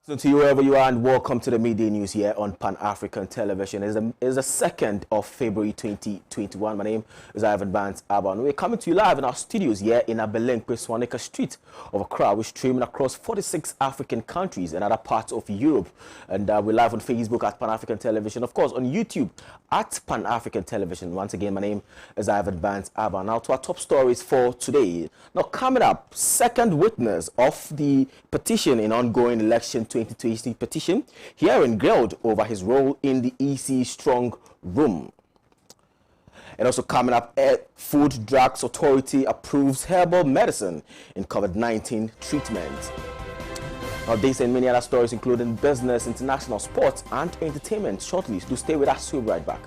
So to you wherever you are, and welcome to the midday news here on Pan-African Television. It's the 2nd of February 2021. My name is Ivan Bant Aban. We're coming to you live in our studios here in Abelenkwe, Swanika Street of Accra. We're streaming across 46 African countries and other parts of Europe. And we're live on Facebook at Pan-African Television. Of course, on YouTube at Pan-African Television. Once again, my name is Ivan Bant Aban. Now to our top stories for today. Now coming up, second witness of the petition in ongoing election 2020 petition, hearing grilled over his role in the EC strong room. And also coming up, Food Drugs Authority approves herbal medicine in COVID-19 treatment. Now this and many other stories, including business, international sports, and entertainment shortly. So do stay with us. We'll be right back.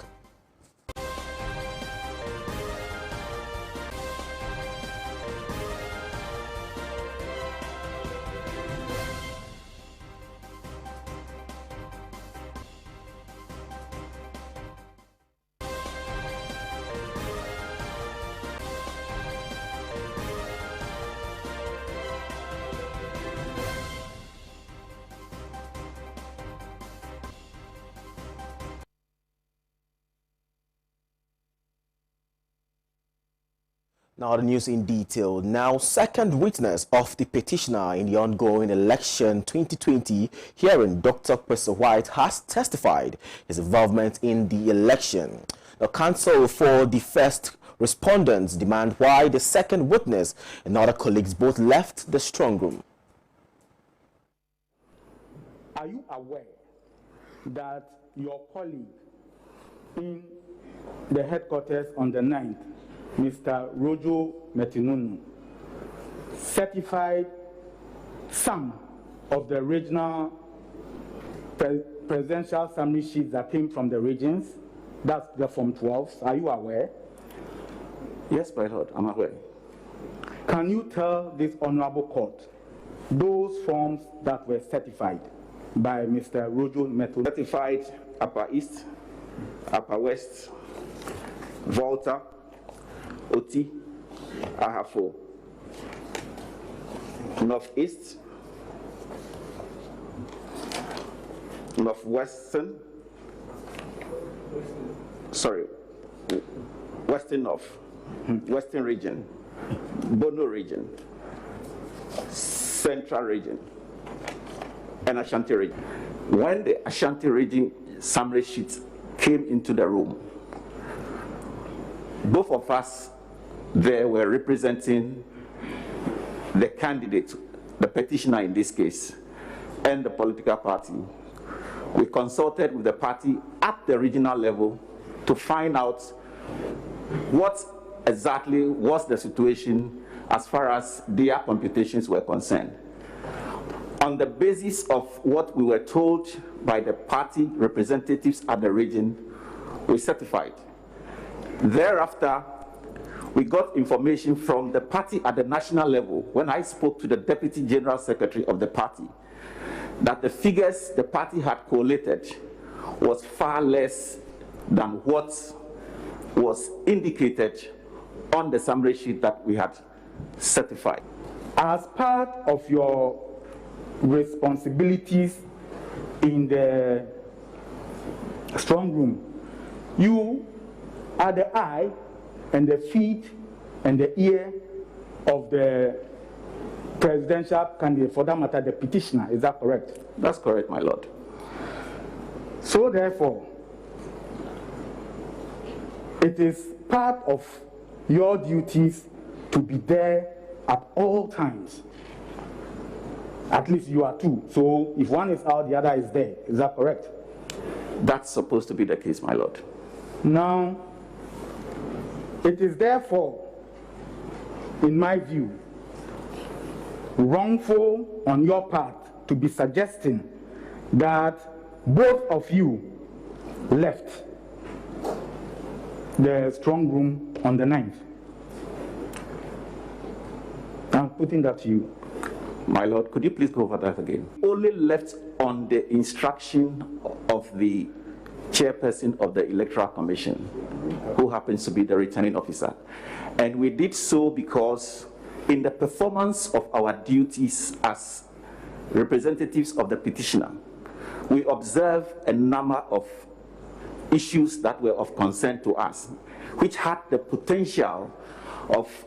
Now the news in detail. Now, second witness of the petitioner in the ongoing election 2020 hearing, Dr. Chris White, has testified his involvement in the election. The counsel for the first respondents demand why the second witness and other colleagues both left the strong room. Are you aware that your colleague in the headquarters on the 9th, Mr. Rojo Metinunu, certified some of the regional presidential summary sheets that came from the regions? That's the Form 12. Are you aware? Yes, my lord, I'm aware. Can you tell this honorable court those forms that were certified by Mr. Rojo Metinunu? Certified Upper East, Upper West, Volta, Oti, Ahafo, Northeast, Western North, Western region, Bono region, Central region, and Ashanti region. When the Ashanti region summary sheets came into the room, both of us there were representing the candidate, the petitioner in this case, and the political party. We consulted with the party at the regional level to find out what exactly was the situation as far as their computations were concerned. On the basis of what we were told by the party representatives at the region, we certified. Thereafter, we got information from the party at the national level when I spoke to the Deputy General Secretary of the party that the figures the party had collated was far less than what was indicated on the summary sheet that we had certified. As part of your responsibilities in the strong room, you are the eye and the feet and the ear of the presidential candidate, for that matter, the petitioner. Is that correct? That's correct, my lord. So therefore, it is part of your duties to be there at all times. At least you are two. So if one is out, the other is there. Is that correct? That's supposed to be the case, my lord. Now, it is therefore, in my view, wrongful on your part to be suggesting that both of you left the strong room on the 9th. I'm putting that to you. My lord, could you please go over that again? Only left on the instruction of the chairperson of the Electoral Commission, who happens to be the returning officer. And we did so because in the performance of our duties as representatives of the petitioner, we observed a number of issues that were of concern to us, which had the potential of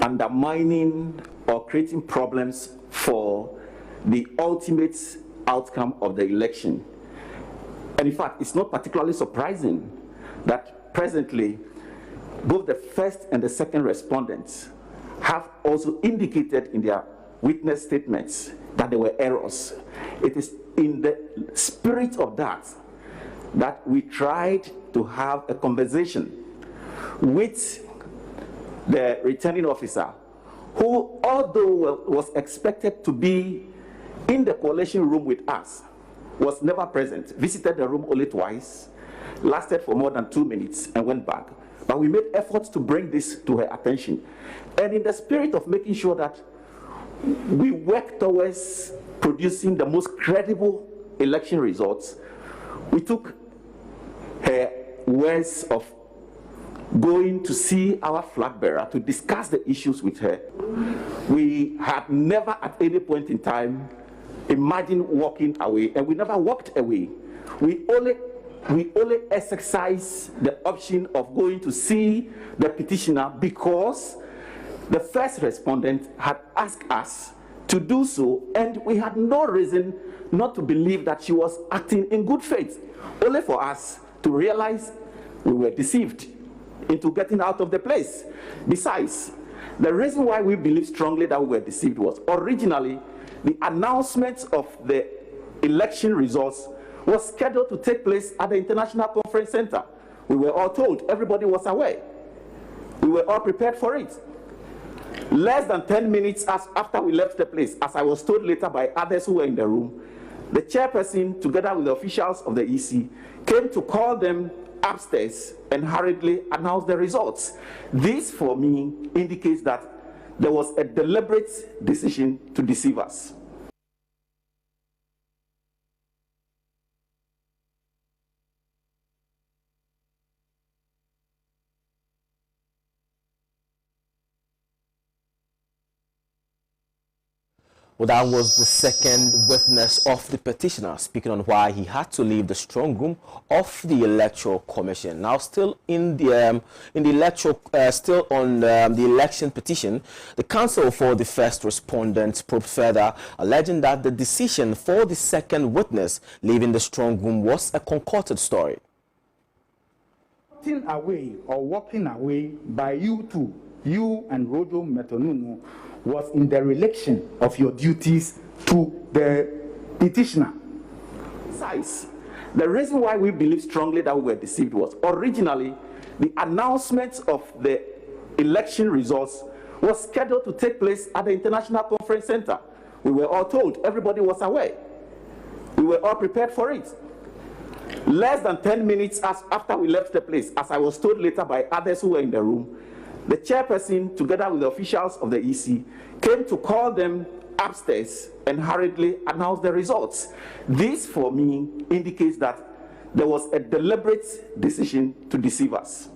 undermining or creating problems for the ultimate outcome of the election. And in fact, it's not particularly surprising that presently both the first and the second respondents have also indicated in their witness statements that there were errors. It is in the spirit of that we tried to have a conversation with the returning officer, who, although was expected to be in the coalition room with us, was never present, visited the room only twice, lasted for more than 2 minutes and went back. But we made efforts to bring this to her attention. And in the spirit of making sure that we work towards producing the most credible election results, we took her words of going to see our flag bearer to discuss the issues with her. We had never at any point in time imagined walking away, and we never walked away. We only exercised the option of going to see the petitioner because the first respondent had asked us to do so, and we had no reason not to believe that she was acting in good faith, only for us to realize we were deceived into getting out of the place. Besides, the reason why we believe strongly that we were deceived was originally the announcement of the election results was scheduled to take place at the International Conference Center. We were all told, everybody was aware. We were all prepared for it. Less than 10 minutes after we left the place, as I was told later by others who were in the room, the chairperson, together with the officials of the EC, came to call them upstairs and hurriedly announced the results. This, for me, indicates that there was a deliberate decision to deceive us. Well, that was the second witness of the petitioner speaking on why he had to leave the strong room of the Electoral Commission. Now, still in the election petition, the counsel for the first respondent probed further, alleging that the decision for the second witness leaving the strong room was a concocted story. Walking away by you two, you and Rojo Metonunu, was in the relation of your duties to the petitioner. Besides, the reason why we believe strongly that we were deceived was originally the announcement of the election results was scheduled to take place at the International Conference Center. We were all told, everybody was aware. We were all prepared for it. Less than 10 minutes after we left the place, as I was told later by others who were in the room, the chairperson, together with the officials of the EC, came to call them upstairs and hurriedly announced the results. This, for me, indicates that there was a deliberate decision to deceive us.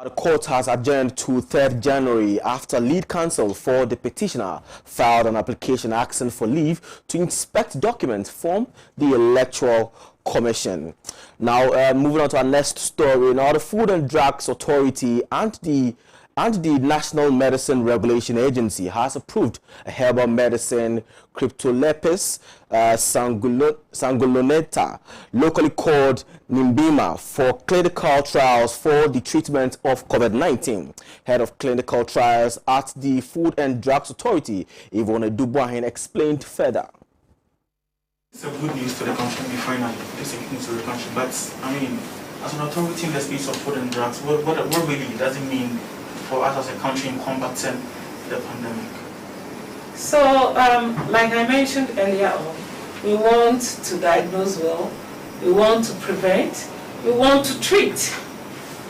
The court has adjourned to 3rd January after lead counsel for the petitioner filed an application asking for leave to inspect documents from the Electoral Commission. Now, moving on to our next story. Now, the Food and Drugs Authority and the National Medicine Regulation Agency has approved a herbal medicine, Cryptolepis sanguinolenta, locally called Nimbima, for clinical trials for the treatment of COVID-19. Head of clinical trials at the Food and Drugs Authority, Yvonne Dubois, explained further. It's a good news to the country, finally. It's a good news to the country. But, I mean, as an authority in the space of food and drugs, what really does it mean for us as a country in combating the pandemic? So, like I mentioned earlier on, we want to diagnose well, we want to prevent, we want to treat.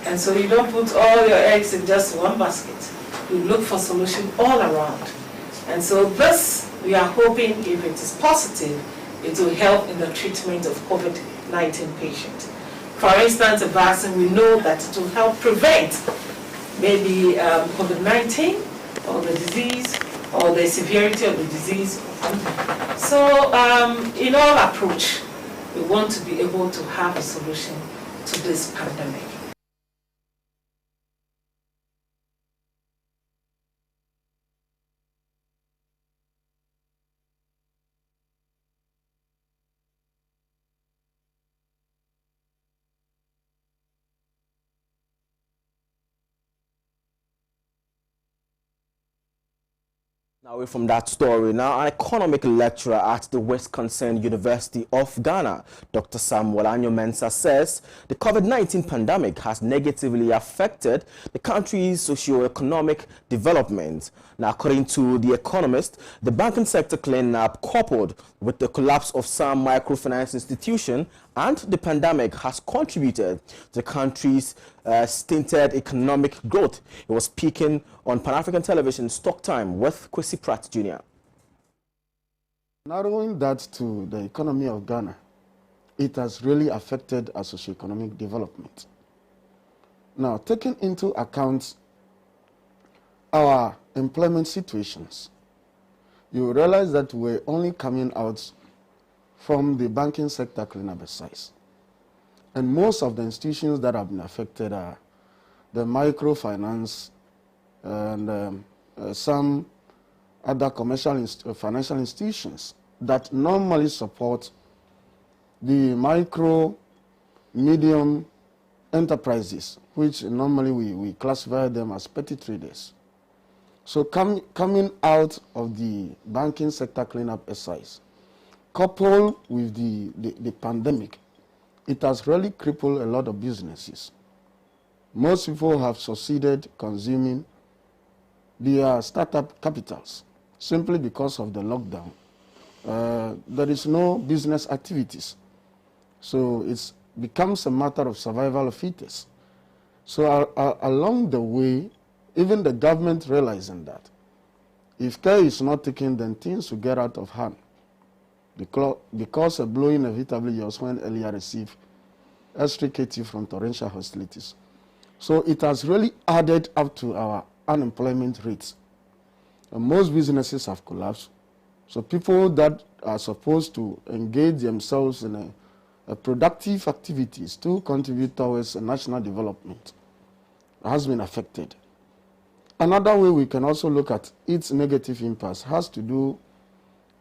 And so you don't put all your eggs in just one basket. You look for solutions all around. And so this, we are hoping, if it is positive, it will help in the treatment of COVID-19 patients. For instance, a vaccine, we know that it will help prevent maybe COVID-19 or the disease or the severity of the disease. So in our approach, we want to be able to have a solution to this pandemic. Now, away from that story, now an economic lecturer at the Wisconsin University of Ghana, Dr. Samuel Anyo-Mensah, says the COVID-19 pandemic has negatively affected the country's socio-economic development. Now, according to The Economist, the banking sector cleanup, coupled with the collapse of some microfinance institutions and the pandemic, has contributed to the country's stinted economic growth. He was speaking on Pan-African Television's Talk Time with Kwesi Pratt Jr. Narrowing that to the economy of Ghana, it has really affected our socio-economic development. Now, taking into account our employment situations, you realize that we're only coming out from the banking sector cleanup exercise. And most of the institutions that have been affected are the microfinance and some other commercial financial institutions that normally support the micro, medium enterprises, which normally we classify them as petty traders. So coming out of the banking sector cleanup exercise, coupled with the pandemic, it has really crippled a lot of businesses. Most people have succeeded consuming their startup capitals simply because of the lockdown. There is no business activities. So it becomes a matter of survival of fittest. So along the way, even the government realizing that if care is not taken, then things will get out of hand. Because a blow inevitably was when earlier received extricated from torrential hostilities. So it has really added up to our unemployment rates. And most businesses have collapsed. So people that are supposed to engage themselves in a productive activities to contribute towards national development has been affected. Another way we can also look at its negative impacts has to do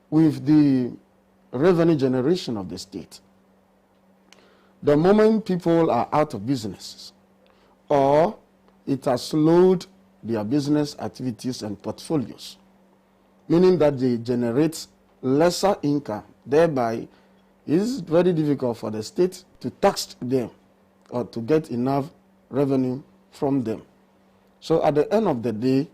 with the revenue generation of the state. The moment people are out of businesses, or it has slowed their business activities and portfolios, meaning that they generate lesser income, thereby it is very difficult for the state to tax them or to get enough revenue from them. So at the end of the day,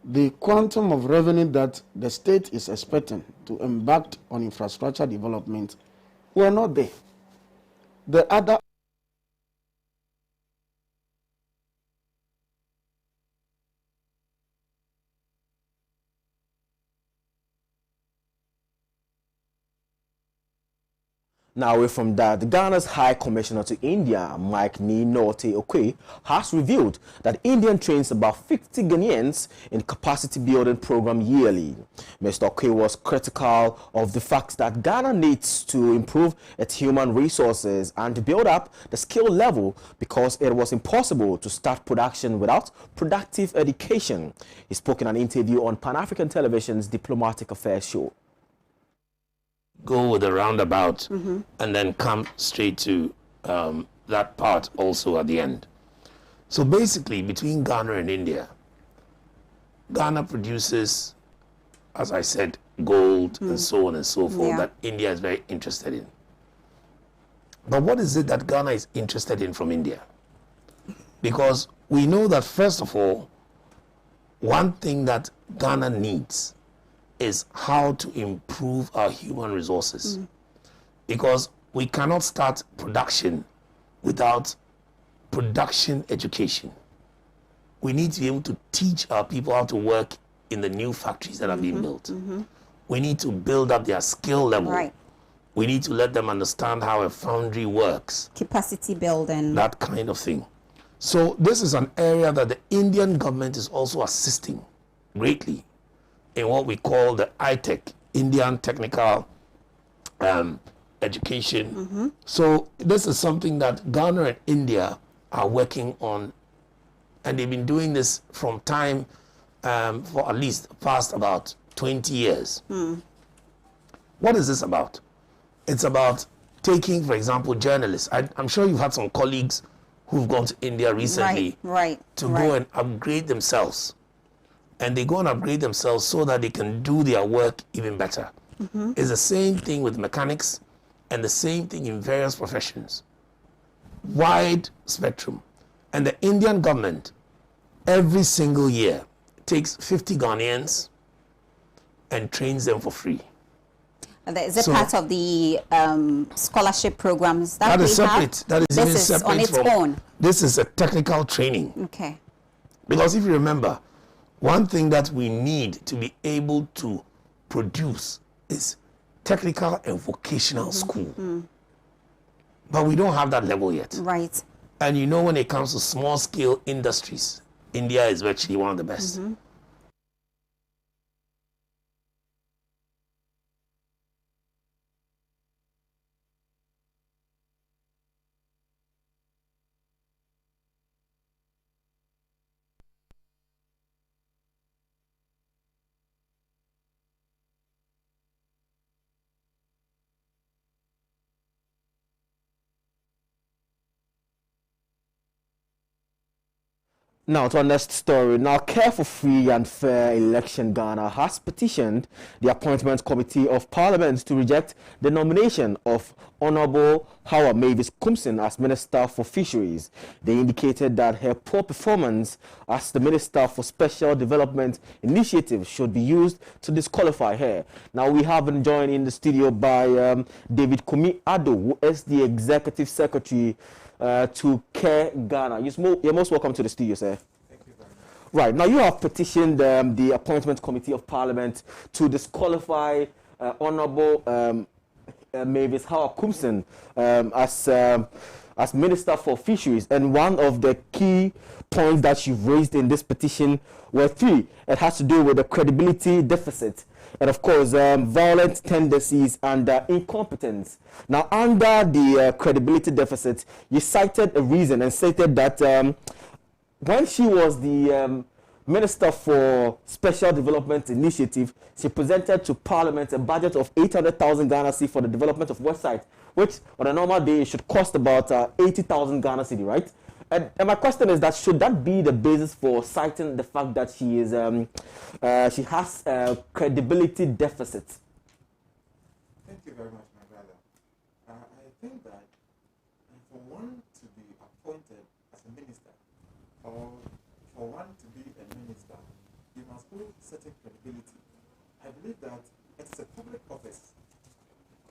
the quantum of revenue that the state is expecting to embark on infrastructure development were not there. The other Now, away from that, Ghana's High Commissioner to India, Mike Ninote Okwe, has revealed that India trains about 50 Ghanaians in capacity building program yearly. Mr. Okwe was critical of the fact that Ghana needs to improve its human resources and build up the skill level because it was impossible to start production without productive education. He spoke in an interview on Pan-African Television's Diplomatic Affairs show. Go with a roundabout and then come straight to that part also at the end. So basically, between Ghana and India, Ghana produces, as I said, gold and so on and so forth that India is very interested in. But what is it that Ghana is interested in from India? Because we know that, first of all, one thing that Ghana needs is how to improve our human resources. Because we cannot start production without production education. We need to be able to teach our people how to work in the new factories that are being built. We need to build up their skill level. We need to let them understand how a foundry works. Capacity building. That kind of thing. So this is an area that the Indian government is also assisting greatly in what we call the ITEC, Indian Technical Education. So this is something that Ghana and India are working on, and they've been doing this from time for at least the past about 20 years. What is this about? It's about taking, for example, journalists. I'm sure you've had some colleagues who've gone to India recently to go and upgrade themselves. And they go and upgrade themselves so that they can do their work even better. It's the same thing with mechanics and the same thing in various professions. Wide spectrum. And the Indian government, every single year, takes 50 Ghanaians and trains them for free. Is it part of the scholarship programs that is separate? Have? That is this even is separate on its from, own. This is a technical training. Okay. Because if you remember, one thing that we need to be able to produce is technical and vocational school. But we don't have that level yet. Right. And you know, when it comes to small scale industries, India is virtually one of the best. Now to our next story. Now, Care for Free and Fair Election Ghana has petitioned the Appointment Committee of Parliament to reject the nomination of Honorable Howard Mavis Kumsin as Minister for Fisheries. They indicated that her poor performance as the Minister for Special Development Initiative should be used to disqualify her. Now, we have been joined in the studio by David Kumi Ado, who is the Executive Secretary to Care Ghana. You're most welcome to the studio, sir. Thank you very much. Right, now you have petitioned the Appointment Committee of Parliament to disqualify Honorable Mavis Howard Kumsin as Minister for Fisheries, and one of the key points that you've raised in this petition were three. It has to do with the credibility deficit, and of course violent tendencies and incompetence. Now, under the credibility deficit, you cited a reason and stated that when she was the Minister for Special Development Initiative, she presented to Parliament a budget of 800,000 Ghana cedi for the development of website, which on a normal day should cost about 80,000 Ghana cedi, right? And my question is that should that be the basis for citing the fact that she is she has a credibility deficit? Thank you very much, my brother. I think that for one to be appointed as a minister, or for one to be a minister, you must hold certain credibility. I believe that it's a public office,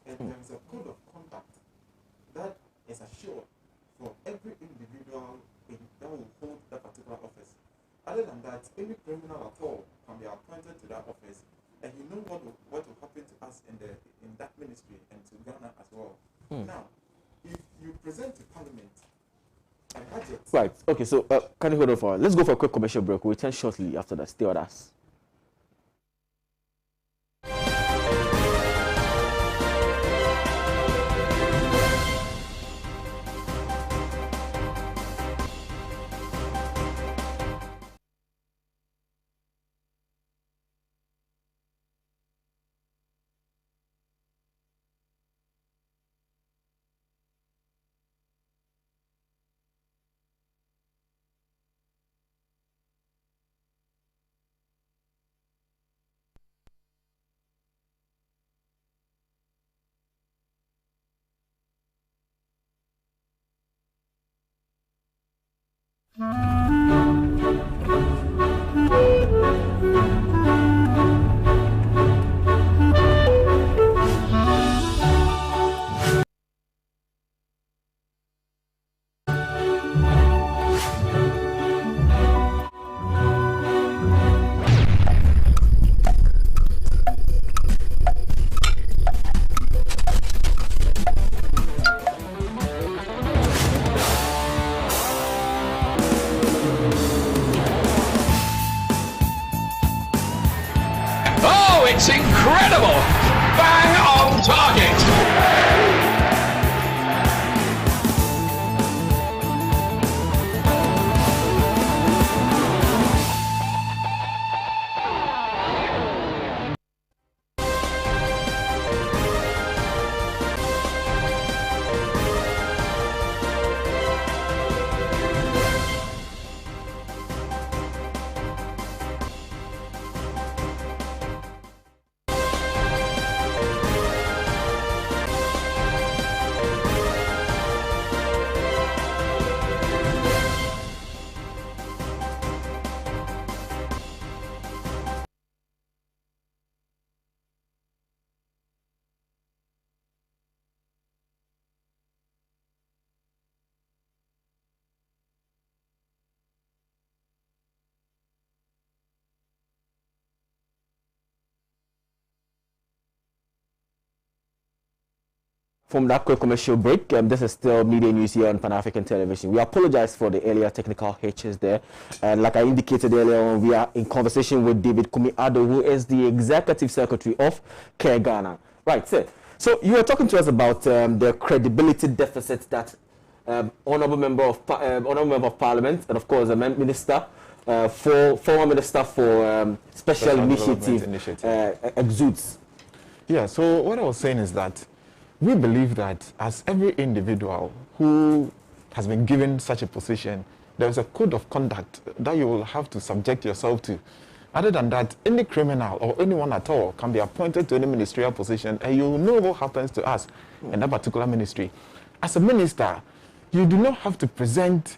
and there is a code of conduct that is assured for every individual that will hold that particular office. Other than that, any criminal at all can be appointed to that office, and you know what will happen to us in that ministry and to Ghana as well. Now, if you present to Parliament a budget. Right. Okay. So can you hold on for? Let's go for a quick commercial break. We'll return shortly after that. Stay with us. from that quick commercial break. This is still Media News here on Pan-African Television. We apologize for the earlier technical hitches there. And like I indicated earlier on, we are in conversation with David Kumi-Addo, who is the Executive Secretary of CARE Ghana. Right, so you were talking to us about the credibility deficit that Honourable Member of Parliament and, of course, the former Minister for Special Initiative exudes. Yeah, so what I was saying is that we believe that as every individual who has been given such a position, there is a code of conduct that you will have to subject yourself to. Other than that, any criminal or anyone at all can be appointed to any ministerial position, and you know what happens to us in that particular ministry. As a minister, you do not have to present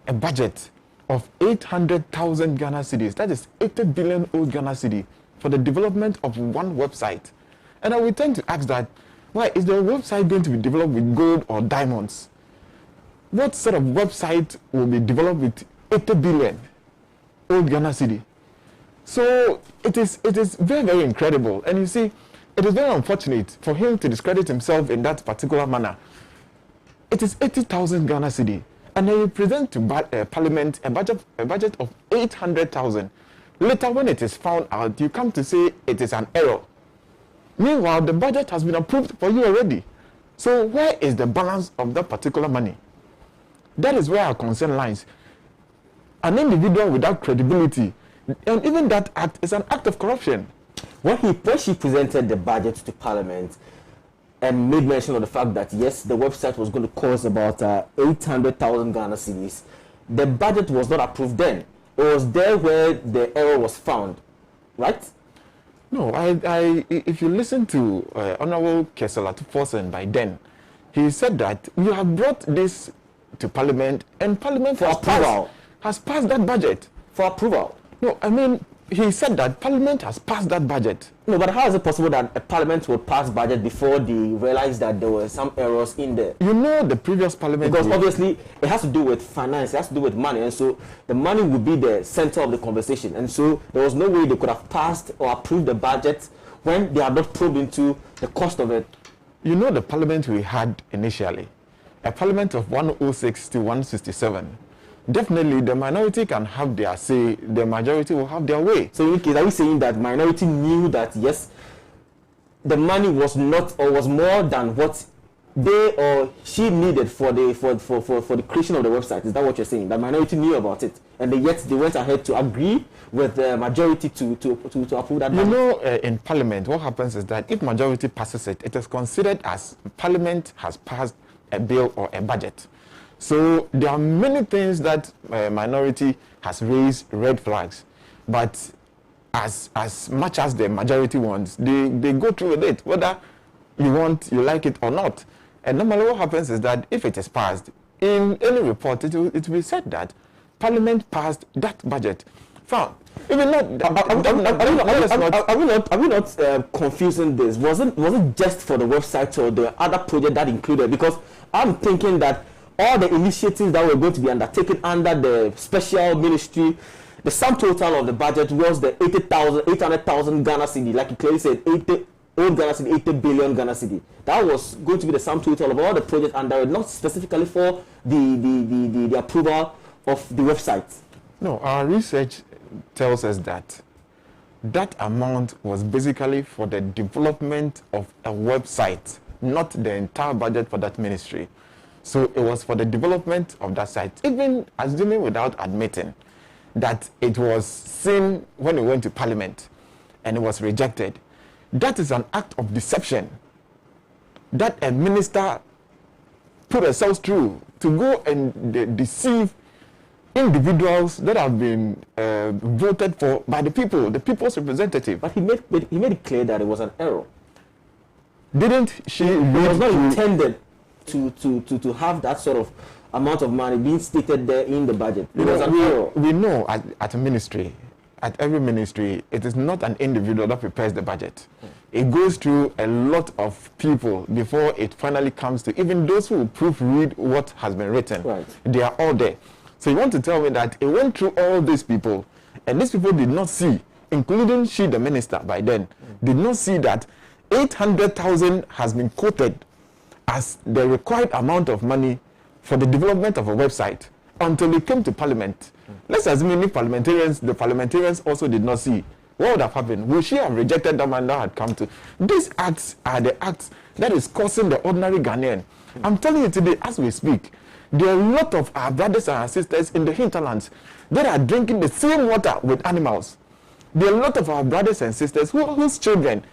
a budget of 800,000 Ghana cedis, that is 80 billion old Ghana cedi, for the development of one website. And I will tend to ask that, why is the website going to be developed with gold or diamonds? What sort of website will be developed with 80 billion old Ghana cedi? So it is very, very incredible. And you see, it is very unfortunate for him to discredit himself in that particular manner. It is 80,000 Ghana cedi, and then you present to Parliament a budget of 800,000. Later, when it is found out, you come to say it is an error. Meanwhile, the budget has been approved for you already. So where is the balance of that particular money? That is where our concern lies. An individual without credibility, and even that act is an act of corruption. When she presented the budget to Parliament and made mention of the fact that, yes, the website was going to cost about 800,000 Ghana cedis, the budget was not approved then. It was there where the error was found, right? No, if you listen to Honorable Kesela Tuforsen by then, he said that you have brought this to Parliament, and Parliament has passed that budget. For approval? No, I mean, he said that Parliament has passed that budget. No, but how is it possible that a Parliament will pass budget before they realize that there were some errors in there? You know the previous Parliament... Because obviously it has to do with finance, it has to do with money, and so the money will be the center of the conversation. And so there was no way they could have passed or approved the budget when they had not probed into the cost of it. You know the Parliament we had initially, a Parliament of 106 to 167. Definitely, the minority can have their say, the majority will have their way. So in this case, are we saying that minority knew that, yes, the money was not or was more than what they or she needed for the creation of the website? Is that what you're saying? The minority knew about it, and yet they went ahead to agree with the majority to approve that budget? You know, in Parliament, what happens is that if majority passes it, it is considered as Parliament has passed a bill or a budget. So there are many things that minority has raised red flags, but as much as the majority wants, they go through with it, whether you like it or not. And normally what happens is that if it is passed, in any report, it will be said that Parliament passed that budget. Fine. Even are we not confusing this? Was it just for the website or the other project that included? Because I'm thinking that all the initiatives that were going to be undertaken under the special ministry, the sum total of the budget was the 800,000 Ghana cedi, like you clearly said, 80 billion Ghana cedi. That was going to be the sum total of all the projects under it, not specifically for the approval of the website. No, our research tells us that that amount was basically for the development of a website, not the entire budget for that ministry. So it was for the development of that site, even assuming without admitting that it was seen when it went to Parliament and it was rejected. That is an act of deception that a minister put herself through to go and deceive individuals that have been voted for by the people, the people's representative. But he made it clear that it was an error. Didn't she? It was not intended to have that sort of amount of money being stated there in the budget. We know at a ministry, at every ministry, it is not an individual that prepares the budget. It goes through a lot of people before it finally comes to even those who proofread what has been written. Right. They are all there. So you want to tell me that it went through all these people, and these people did not see, including she, the minister by then, did not see that 800,000 has been quoted as the required amount of money for the development of a website until it came to Parliament. Let's assume if the parliamentarians also did not see, what would have happened? Would she have rejected them and that had come to? These acts are the acts that is causing the ordinary Ghanaian. I'm telling you today, as we speak, there are a lot of our brothers and our sisters in the hinterlands that are drinking the same water with animals. There are a lot of our brothers and sisters whose children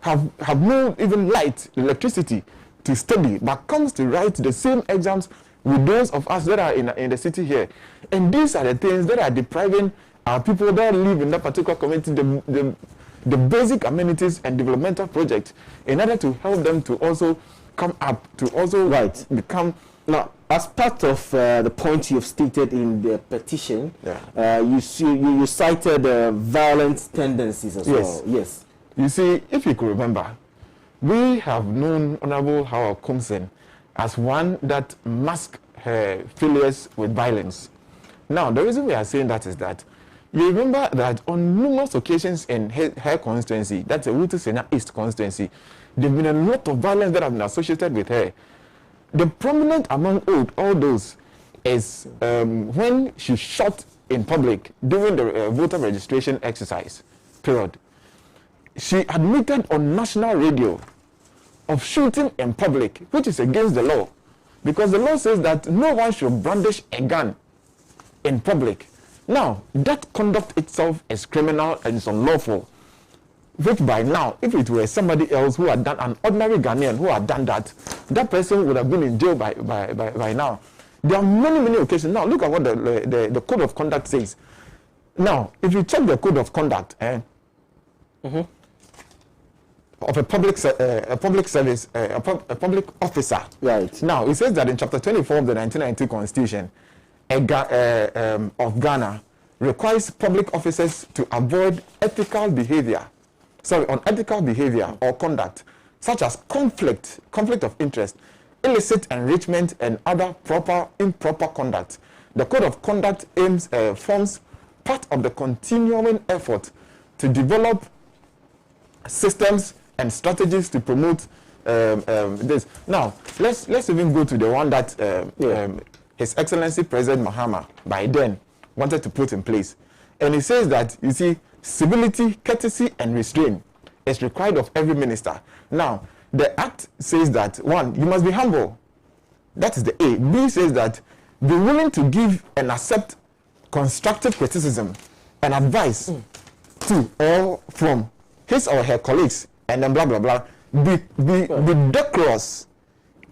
have no even light, electricity to study, but comes to write the same exams with those of us that are in the city here. And these are the things that are depriving our people that live in that particular community the basic amenities and developmental projects in order to help them to also come up, to also become... Now, as part of the point you've stated in the petition, you cited violent tendencies as well. Yes. You see, if you could remember, we have known Honorable Howard Komsen as one that masked her failures with violence. Now, the reason we are saying that is that you remember that on numerous occasions in her constituency, that's the Wutu Sena East constituency, there have been a lot of violence that have been associated with her. The prominent among all those is when she shot in public during the voter registration exercise period. She admitted on national radio of shooting in public, which is against the law, because the law says that no one should brandish a gun in public. Now, that conduct itself is criminal and is unlawful, which by now, if it were somebody else who had done, an ordinary Ghanaian who had done that, that person would have been in jail by now. There are many occasions. Now, look at what the Code of Conduct says. Now, if you check the Code of Conduct, of a public service, a public officer. Right. Now, it says that in Chapter 24 of the 1992 Constitution of Ghana requires public officers to avoid unethical behavior or conduct, such as conflict of interest, illicit enrichment, and other improper conduct. The Code of Conduct forms part of the continuing effort to develop systems and strategies to promote this. Now, let's even go to the one that His Excellency President Mahama by then wanted to put in place. And he says that, you see, civility, courtesy, and restraint is required of every minister. Now, the Act says that, one, you must be humble. That is the A. B says that, be willing to give and accept constructive criticism and advice to or from his or her colleagues, and then blah, blah, blah. Be decorous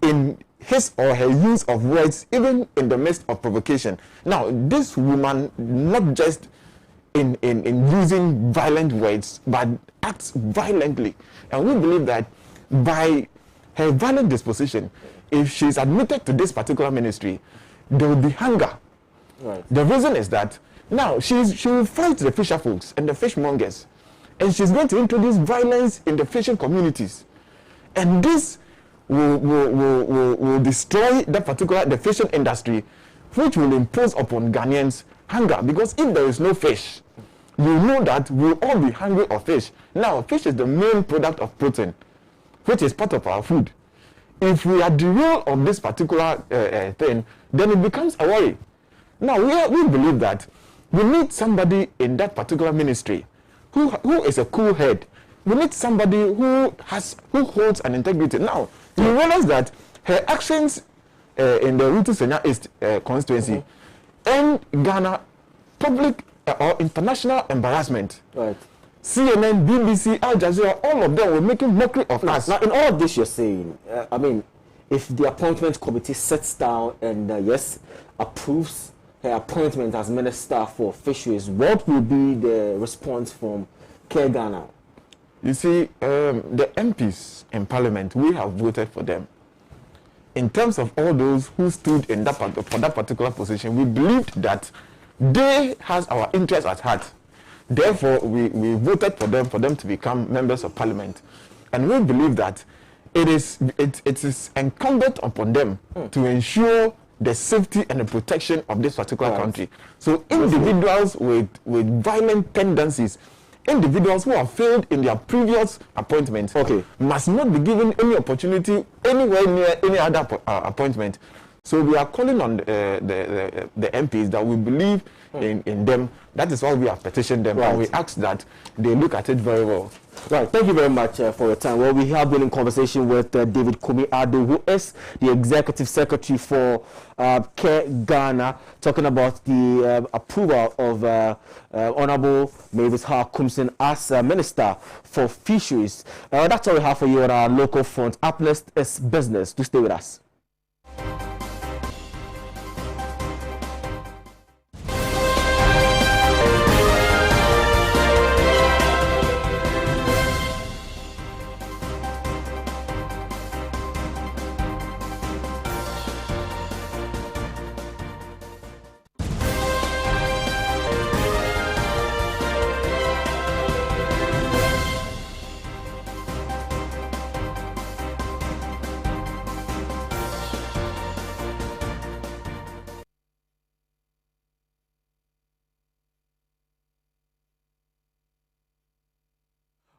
in his or her use of words, even in the midst of provocation. Now, this woman, not just in using violent words, but acts violently. And we believe that by her violent disposition, if she's admitted to this particular ministry, there will be hunger. Right. The reason is that now she will fight the fisher folks and the fishmongers, and she's going to introduce violence in the fishing communities, and this will destroy the fishing industry, which will impose upon Ghanaians hunger, because if there is no fish, you know that we'll all be hungry of fish. Now, fish is the main product of protein, which is part of our food. If we are derailed of this particular thing, then it becomes a worry. Now, we believe that we need somebody in that particular ministry who is a cool head. We need somebody who holds an integrity. Now, you realize that her actions in the Wutu Sena East constituency and Ghana public or international embarrassment. Right. CNN, BBC, Al Jazeera, all of them were making mockery of us. Now, in all of this you're saying, I mean, if the appointment committee sits down and approves her appointment as Minister for Fisheries, what will be the response from Care Ghana? You see, the MPs in Parliament, we have voted for them. In terms of all those who stood in for that particular position, we believed that they has our interests at heart. Therefore, we voted for them to become members of Parliament. And we believe that it is incumbent upon them to ensure the safety and the protection of this particular country. So individuals with violent tendencies individuals who have failed in their previous appointments must not be given any opportunity anywhere near any other appointment. So we are calling on the MPs that we believe in them. That is why we have petitioned them, and we ask that they look at it very well. Right, thank you very much for your time. Well, we have been in conversation with David Kumi-Addo, who is the Executive Secretary for CARE Ghana, talking about the approval of Honorable Mavis Har-Kumsing as Minister for Fisheries. That's all we have for you on our local front. Up next is business. Do stay with us.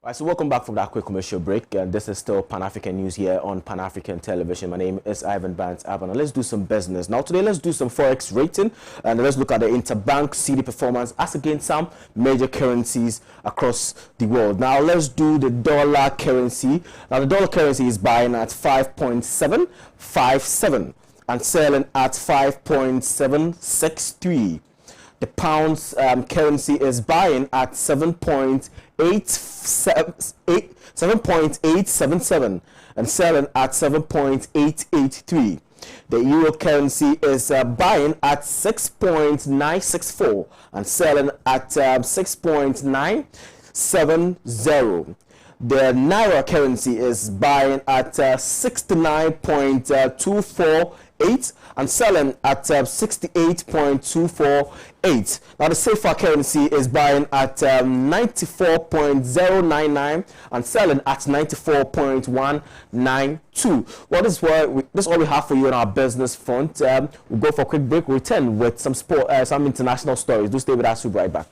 All right, so welcome back from that quick commercial break. This is still Pan-African News here on Pan-African Television. My name is Ivan Bant Abana. Let's do some business. Now today, let's do some Forex rating, and let's look at the interbank CD performance as against some major currencies across the world. Now let's do the dollar currency. Now the dollar currency is buying at 5.757 and selling at 5.763. The pound's currency is buying at 7.877 and selling at 7.883. The euro currency is buying at 6.964 and selling at 6.970. The naira currency is buying at 69.248 and selling at 68.248. Now the CFA currency is buying at 94.099 and selling at 94.192. Well, this is all we have for you on our business front. We'll go for a quick break. We'll return with some some international stories. Do stay with us. We'll be right back.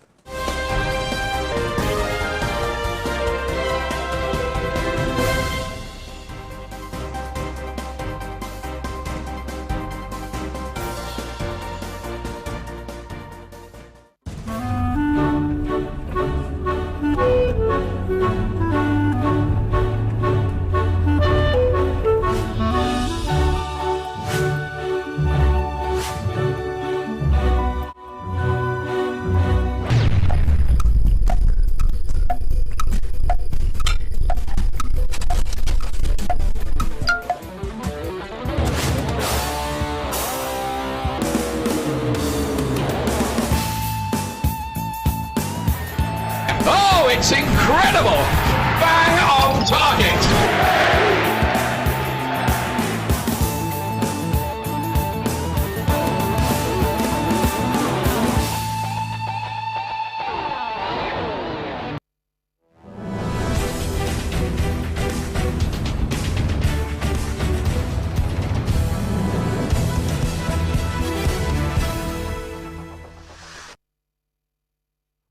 It's incredible! Bang on target!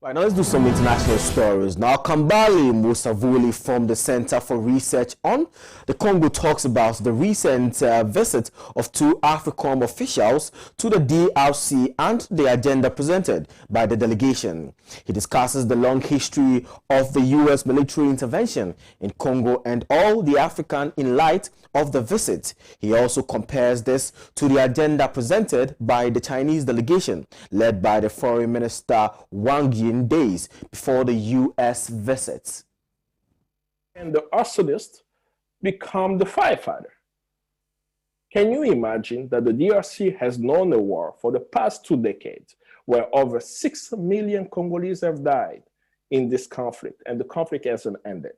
Right, now let's do some international stories. Now, Kambale Musavuli from the Center for Research on the Congo talks about the recent visit of two AFRICOM officials to the DRC and the agenda presented by the delegation. He discusses the long history of the U.S. military intervention in Congo and all the African in light of the visit. He also compares this to the agenda presented by the Chinese delegation led by the Foreign Minister Wang Yi days before the U.S. visits. And the arsonist become the firefighter. Can you imagine that the DRC has known a war for the past 2 decades where over 6 million Congolese have died in this conflict and the conflict hasn't ended?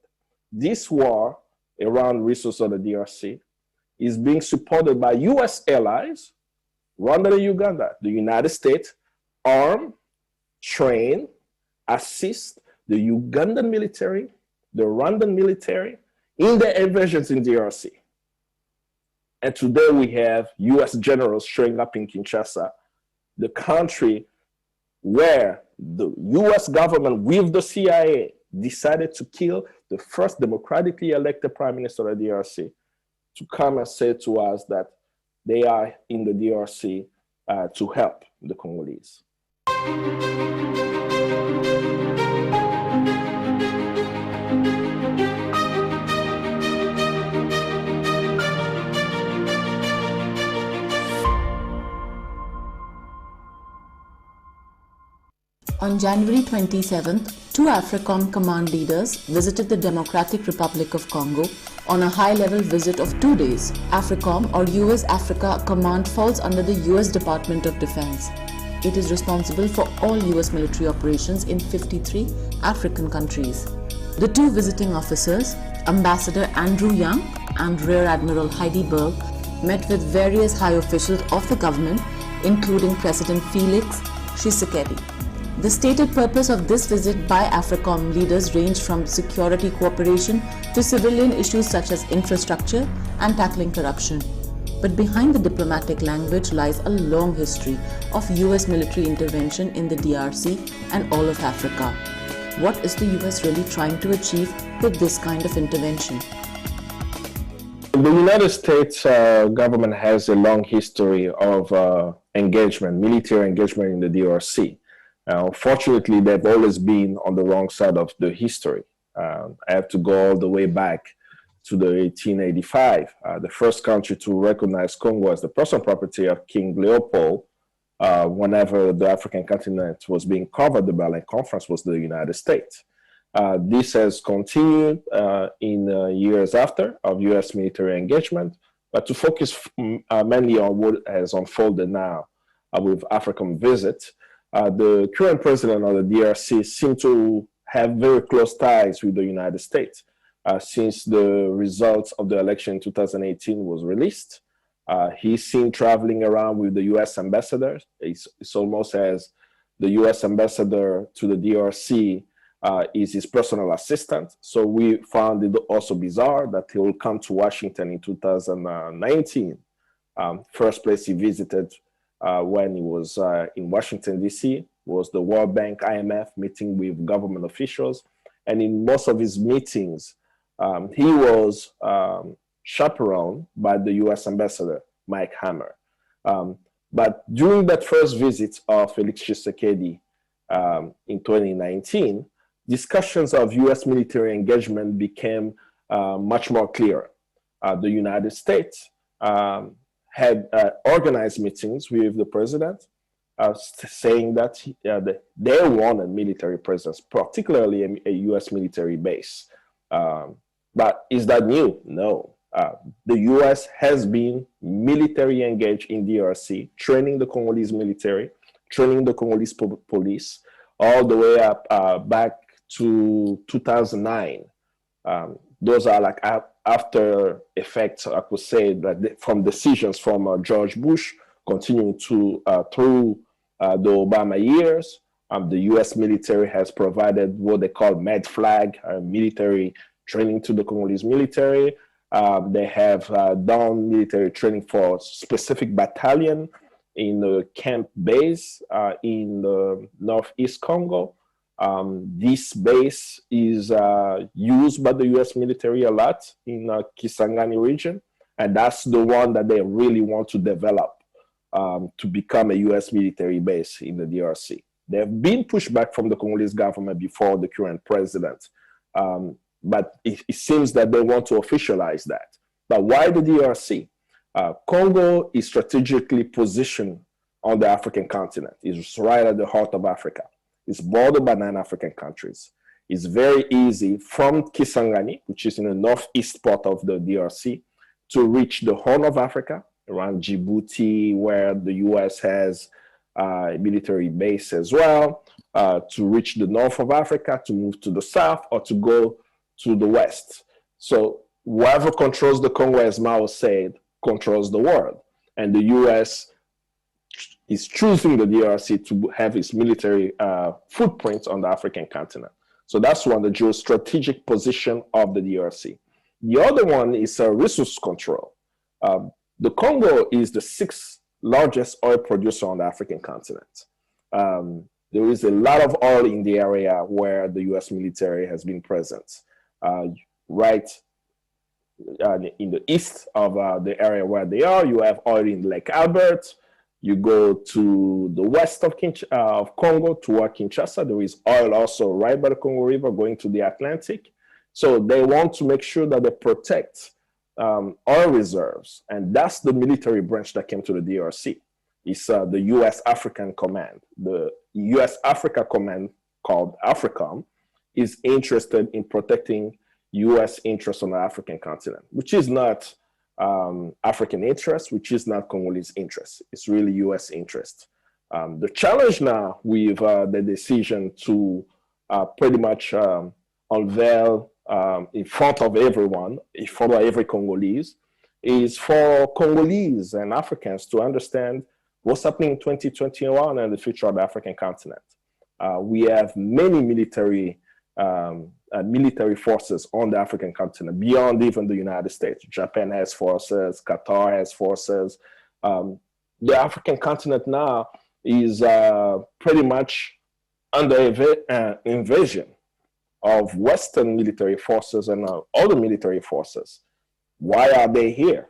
This war around resources of the DRC is being supported by U.S. allies, Rwanda and Uganda. The United States arm, train, assist the Ugandan military, the Rwandan military in their invasions in DRC. And today we have US generals showing up in Kinshasa, the country where the US government with the CIA decided to kill the first democratically elected prime minister of the DRC to come and say to us that they are in the DRC to help the Congolese. On January 27th, two AFRICOM command leaders visited the Democratic Republic of Congo on a high-level visit of 2 days. AFRICOM, or US Africa Command, falls under the US Department of Defense. It is responsible for all US military operations in 53 African countries. The two visiting officers, Ambassador Andrew Young and Rear Admiral Heidi Berg, met with various high officials of the government, including President Felix Tshisekedi. The stated purpose of this visit by AFRICOM leaders ranged from security cooperation to civilian issues such as infrastructure and tackling corruption. But behind the diplomatic language lies a long history of US military intervention in the DRC and all of Africa. What is the US really trying to achieve with this kind of intervention? The United States government has a long history of engagement, military engagement in the DRC. Fortunately, they've always been on the wrong side of the history. I have to go all the way back to the 1885, the first country to recognize Congo as the personal property of King Leopold. Whenever the African continent was being covered, the Berlin Conference was the United States. This has continued in years after of US military engagement, but to focus mainly on what has unfolded now with AFRICOM visit, the current president of the DRC seemed to have very close ties with the United States since the results of the election in 2018 was released. He's seen traveling around with the US ambassador. It's almost as the US ambassador to the DRC is his personal assistant. So we found it also bizarre that he will come to Washington in 2019. First place he visited when he was in Washington, D.C., was the World Bank, IMF, meeting with government officials. And in most of his meetings, he was chaperoned by the US ambassador, Mike Hammer. But during that first visit of Felix Tshisekedi in 2019, discussions of US military engagement became much more clear. The United States had organized meetings with the president, saying that they wanted military presence, particularly a US military base. But is that new? No. The US has been military engaged in DRC, training the Congolese military, training the Congolese police, all the way up back to 2009. Those are like after effects, I could say, that from decisions from George Bush, continuing to through the Obama years. The US military has provided what they call MedFlag, military training to the Congolese military. They have done military training for specific battalion in the camp base in the Northeast Congo. This base is used by the US military a lot in Kisangani region, and that's the one that they really want to develop to become a US military base in the DRC. They have been pushed back from the Congolese government before the current president, but it seems that they want to officialize that. But why the DRC? Congo is strategically positioned on the African continent. It's right at the heart of Africa. It's bordered by 9 African countries. It's very easy from Kisangani, which is in the northeast part of the DRC, to reach the Horn of Africa, around Djibouti, where the US has a military base as well, to reach the north of Africa, to move to the south, or to go to the west. So whoever controls the Congo, as Mao said, controls the world. And the US is choosing the DRC to have its military footprint on the African continent. So that's one, the geostrategic position of the DRC. The other one is resource control. The Congo is the 6th largest oil producer on the African continent. there is a lot of oil in the area where the U.S. military has been present. Right in the east of the area where they are, you have oil in Lake Albert. You go to the west of Congo toward Kinshasa. There is oil also right by the Congo River going to the Atlantic. So they want to make sure that they protect oil reserves. And that's the military branch that came to the DRC. It's the U.S. African Command. The U.S. Africa Command, called AFRICOM, is interested in protecting U.S. interests on the African continent, which is not African interest, which is not Congolese interest. It's really U.S. interest. The challenge now with the decision to pretty much unveil in front of everyone, in front of every Congolese, is for Congolese and Africans to understand what's happening in 2021 and the future of the African continent. We have many military forces on the African continent, beyond even the United States. Japan has forces, Qatar has forces. The African continent now is pretty much under invasion of Western military forces and other military forces. Why are they here?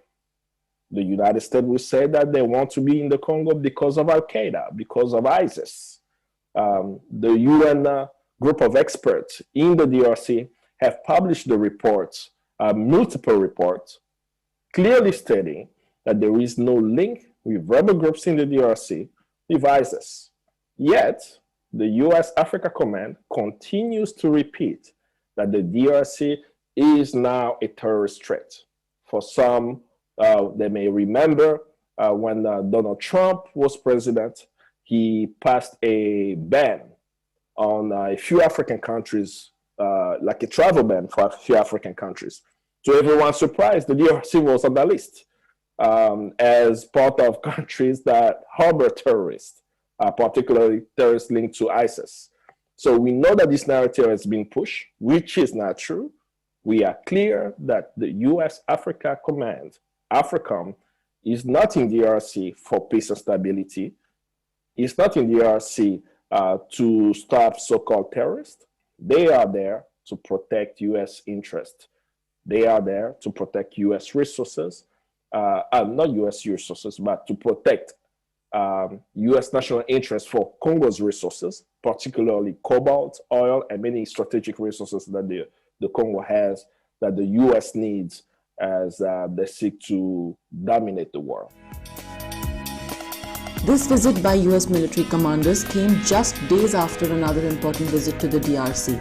The United States will say that they want to be in the Congo because of Al-Qaeda, because of ISIS. The UN group of experts in the DRC have published the reports, multiple reports, clearly stating that there is no link with rebel groups in the DRC with ISIS. Yet, the U.S. Africa Command continues to repeat that the DRC is now a terrorist threat. For some, they may remember when Donald Trump was president, he passed a ban on a few African countries, like a travel ban for a few African countries. To everyone's surprise, the DRC was on the list as part of countries that harbor terrorists, particularly terrorists linked to ISIS. So we know that this narrative has been pushed, which is not true. We are clear that the U.S. Africa Command, AFRICOM, is not in DRC for peace and stability. It's not in DRC to stop so-called terrorists. They are there to protect U.S. interests. They are there to protect U.S. resources, not U.S. resources, but to protect U.S. national interest for Congo's resources, particularly cobalt, oil, and many strategic resources that the Congo has that the U.S. needs as they seek to dominate the world. This visit by US military commanders came just days after another important visit to the DRC.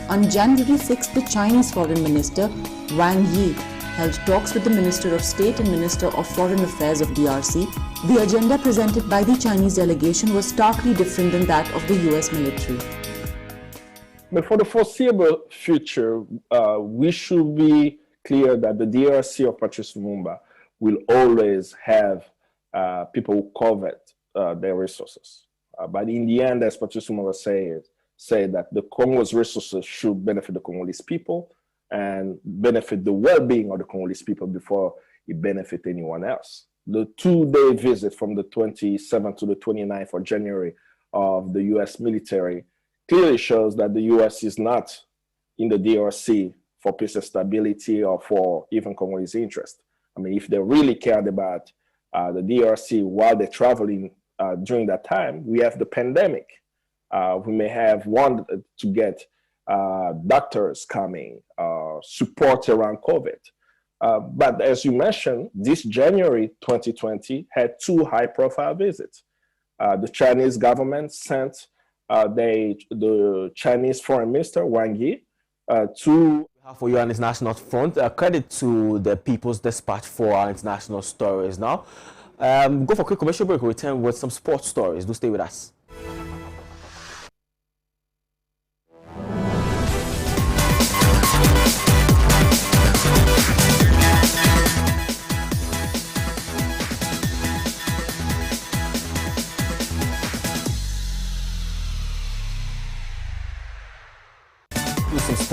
On January 6, the Chinese Foreign Minister Wang Yi held talks with the Minister of State and Minister of Foreign Affairs of DRC. The agenda presented by the Chinese delegation was starkly different than that of the US military. But for the foreseeable future, we should be clear that the DRC of Patrice Lumumba will always have people who covet their resources. But in the end, as Patrice Lumumba say that the Congo's resources should benefit the Congolese people and benefit the well-being of the Congolese people before it benefit anyone else. The two-day visit from the 27th to the 29th of January of the US military clearly shows that the US is not in the DRC for peace and stability or for even Congolese interest. I mean, if they really cared about the DRC while they're traveling during that time, we have the pandemic. We may have wanted to get doctors coming, support around COVID. But as you mentioned, this January 2020 had two high-profile visits. The Chinese government sent the Chinese Foreign Minister Wang Yi to... For your international front, credit to the People's Dispatch for our international stories now. Go for a quick commercial break. We'll return with some sports stories. Do stay with us.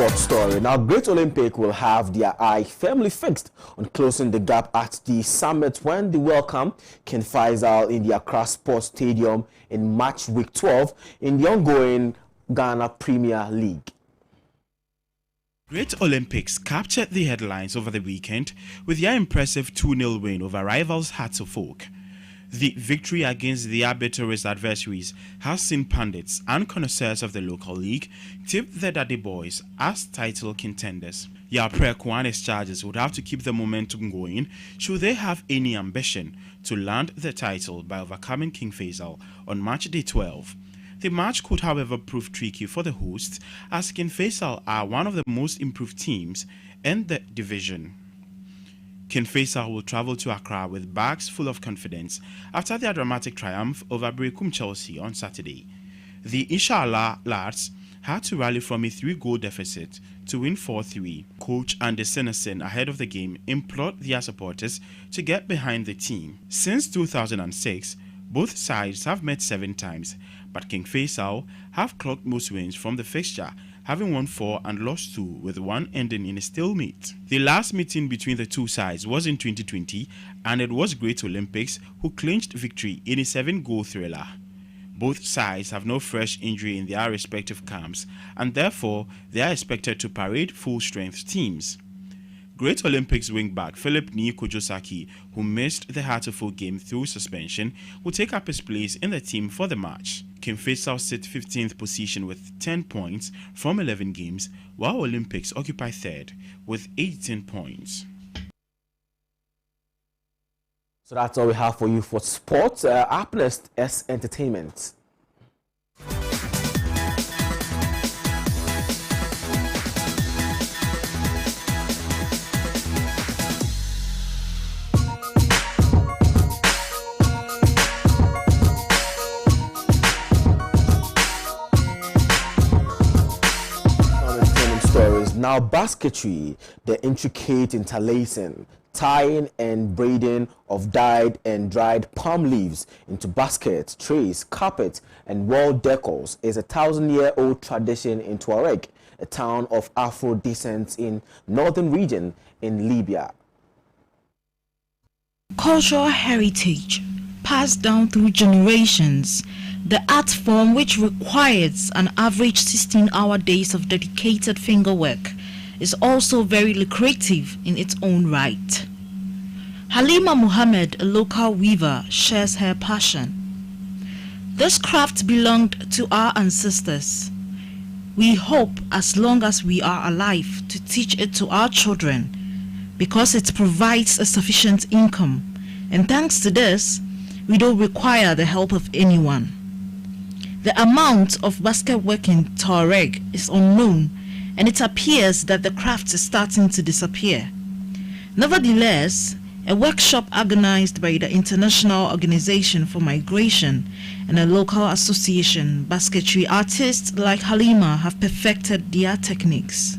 sport story. Now, Great Olympic will have their eye firmly fixed on closing the gap at the summit when they welcome King Faisal in the Accra Sports Stadium in March week 12 in the ongoing Ghana Premier League. Great Olympics captured the headlines over the weekend with their impressive 2-0 win over rivals Hearts of Oak. The victory against the arbitrary adversaries has seen pundits and connoisseurs of the local league tip the Daddy Boys as title contenders. Yapre Kwane's charges would have to keep the momentum going should they have any ambition to land the title by overcoming King Faisal on match day 12. The match could, however, prove tricky for the hosts, as King Faisal are one of the most improved teams in the division. King Faisal will travel to Accra with bags full of confidence after their dramatic triumph over Berekum Chelsea on Saturday. The Inshallah lads had to rally from a 3-goal deficit to win 4-3. Coach Andy Senesen, ahead of the game, implored their supporters to get behind the team. Since 2006, both sides have met 7 times, but King Faisal have clocked most wins from the fixture, having won 4 and lost 2, with 1 ending in a stalemate. The last meeting between the two sides was in 2020, and it was Great Olympics who clinched victory in a 7-goal thriller. Both sides have no fresh injury in their respective camps, and therefore they are expected to parade full-strength teams. Great Olympics wing-back Philip Ni Kojosaki, who missed the Hearts of Oak game through suspension, will take up his place in the team for the match. King Faisal sit 15th position with 10 points from 11 games, while Olympics occupy 3rd with 18 points. So that's all we have for you for sports. Up next is entertainment. Now, basketry, the intricate interlacing, tying and braiding of dyed and dried palm leaves into baskets, trays, carpets, and wall decors is a 1,000-year-old tradition in Tuareg, a town of Afro descent in northern region in Libya. Cultural heritage passed down through generations. The art form, which requires an average 16-hour days of dedicated fingerwork, is also very lucrative in its own right. Halima Muhammad, a local weaver, shares her passion. This craft belonged to our ancestors. We hope, as long as we are alive, to teach it to our children, because it provides a sufficient income, and thanks to this, we don't require the help of anyone. The amount of basket work in Tuareg is unknown, and it appears that the craft is starting to disappear. Nevertheless, a workshop organized by the International Organization for Migration and a local association, basketry artists like Halima have perfected their techniques.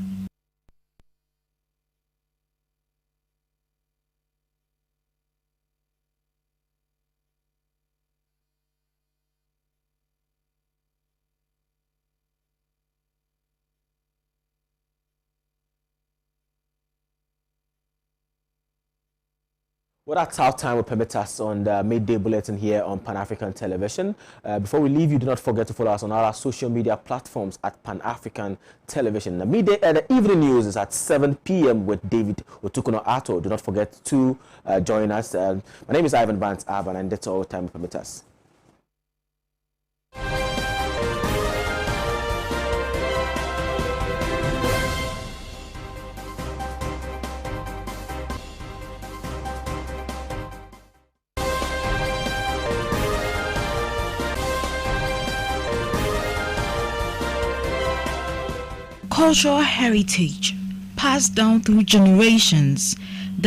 Well, that's how time will permit us on the Midday Bulletin here on Pan-African Television. Before we leave you, do not forget to follow us on our social media platforms at Pan-African Television. The midday and the evening news is at 7 p.m. with David Otukuno Ato. Do not forget to join us. My name is Ivan Vance Avan, and that's all time will permit us. Cultural heritage passed down through generations.